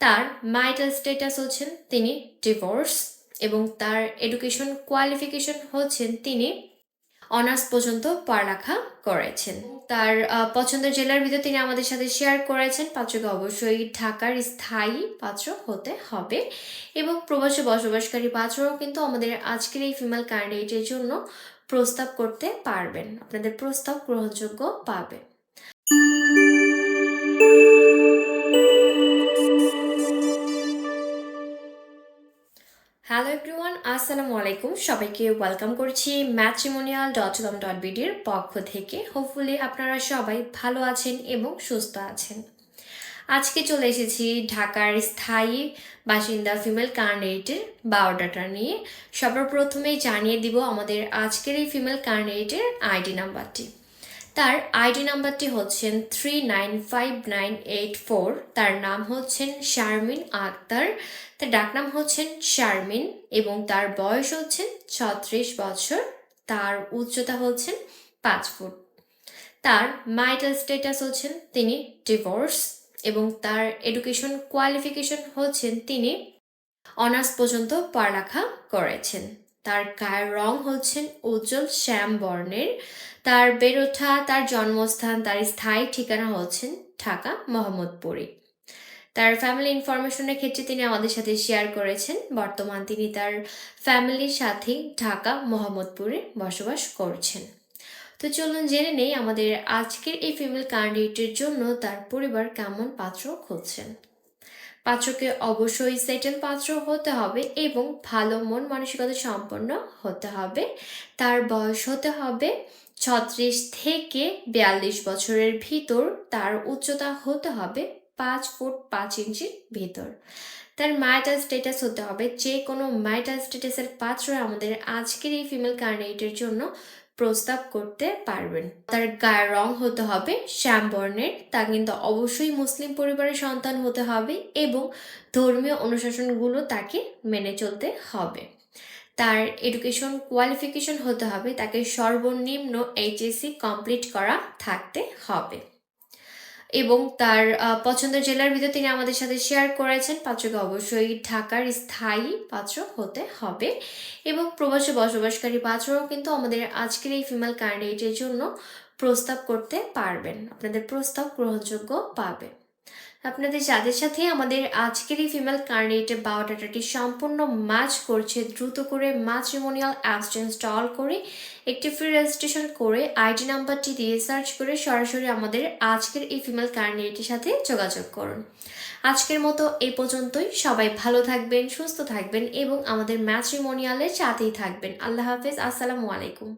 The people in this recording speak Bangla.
তার ম্যারিটাল স্ট্যাটাস হচ্ছেন তিনি ডিভোর্স এবং তার এডুকেশন কোয়ালিফিকেশন হচ্ছেন তিনি অনার্স পর্যন্ত পড়ালেখা করেছেন। তার পছন্দের জেলার ভিতর তিনি আমাদের সাথে শেয়ার করেছেন পাত্রকে অবশ্যই ঢাকার স্থায়ী পাত্র হতে হবে এবং প্রবাসে বসবাসকারী পাত্রও কিন্তু আমাদের আজকের এই ফিমেল ক্যান্ডিডেটের জন্য প্রস্তাব করতে পারবেন, আপনাদের প্রস্তাব গ্রহণযোগ্য পাবে। হ্যালো এভরিওয়ান, আসসালামু আলাইকুম। সবাইকে ওয়েলকাম করছি matrimonial.com.bd-র পক্ষ থেকে। হোপফুলি আপনারা সবাই ভালো আছেন এবং সুস্থ আছেন। আজকে চলে এসেছি ঢাকার স্থায়ী বাসিন্দা ফিমেল ক্যান্ডিডেটের বায়োডাটা নিয়ে। সবার প্রথমেই জানিয়ে দিব আমাদের আজকের এই ফিমেল ক্যান্ডিডেটের আইডি নাম্বারটি। তার আইডি নাম্বারটি হচ্ছেন 395984। তার নাম হচ্ছেন শারমিন আক্তার, তার ডাকনাম হচ্ছেন শারমিন এবং তার বয়স হচ্ছেন 36 বছর। তার উচ্চতা হচ্ছেন 5 ফুট। তার ম্যারিটাল স্ট্যাটাস হচ্ছেন তিনি ডিভোর্স এবং তার এডুকেশন কোয়ালিফিকেশন হচ্ছেন তিনি অনার্স পর্যন্ত পড়ালেখা করেছেন। তার গায়ের রং হচ্ছেন উজ্জ্বল শ্যাম বর্ণের। তার বেড়ে ওঠা, তার জন্মস্থান, তার স্থায়ী ঠিকানা হচ্ছেন ঢাকা মোহাম্মদপুরে। তার ফ্যামিলি ইনফরমেশনের ক্ষেত্রে তিনি আমাদের সাথে শেয়ার করেছেন বর্তমান তিনি তার ফ্যামিলির সাথে ঢাকা মোহাম্মদপুরে বসবাস করছেন। তো চলুন জেনে নেই আমাদের আজকের এই ফিমেল ক্যান্ডিডেটের জন্য তার পরিবার কেমন পাত্র খুঁজছেন। পাত্রকে অবশ্যই সেটেল পাত্র হতে হবে এবং ভালো মন মানসিকতা সম্পন্ন হতে হবে। তার বয়স হতে হবে 36 থেকে 42 বছরের ভিতর। তার উচ্চতা হতে হবে 5 ফুট 5 ইঞ্চির ভিতর। তার ম্যারিটাল স্ট্যাটাস হতে হবে যে কোনো ম্যারিটাল স্ট্যাটাসের পাত্র আমাদের আজকের এই ফিমেল ক্যান্ডিডেটের জন্য প্রস্তাব করতে পারবেন। তার গায়ের রং হতে হবে শ্যাম বর্ণের। তা কিন্তু অবশ্যই মুসলিম পরিবারের সন্তান হতে হবে এবং ধর্মীয় অনুশাসনগুলো তাকে মেনে চলতে হবে। তার এডুকেশন কোয়ালিফিকেশন হতে হবে তাকে সর্বনিম্ন এইচএসসি কমপ্লিট করা থাকতে হবে এবং তার পছন্দের জেলার ভিতর তিনি আমাদের সাথে শেয়ার করেছেন পাত্রকে অবশ্যই ঢাকার স্থায়ী পাত্র হতে হবে এবং প্রবাসে বসবাসকারী পাত্রও কিন্তু আমাদের আজকের এই ফিমেল ক্যান্ডিডেটের জন্য প্রস্তাব করতে পারবেন, আপনাদের প্রস্তাব গ্রহণযোগ্য পাবে। আপনাদের যাদের সাথে আমাদের আজকের এই ফিমেল ক্যান্ডিডেটের বায়োডাটাটি সম্পূর্ণ ম্যাচ করছে, দ্রুত করে ম্যাট্রিমোনিয়াল অ্যাপসটি ইনস্টল করে একটি ফ্রি রেজিস্ট্রেশন করে আইডি নাম্বারটি দিয়ে সার্চ করে সরাসরি আমাদের আজকের এই ফিমেল ক্যান্ডিডেটের সাথে যোগাযোগ করুন। আজকের মতো এই পর্যন্তই। সবাই ভালো থাকবেন, সুস্থ থাকবেন এবং আমাদের ম্যাট্রিমোনিয়ালের সাথেই থাকবেন। আল্লাহ হাফেজ, আসসালামু আলাইকুম।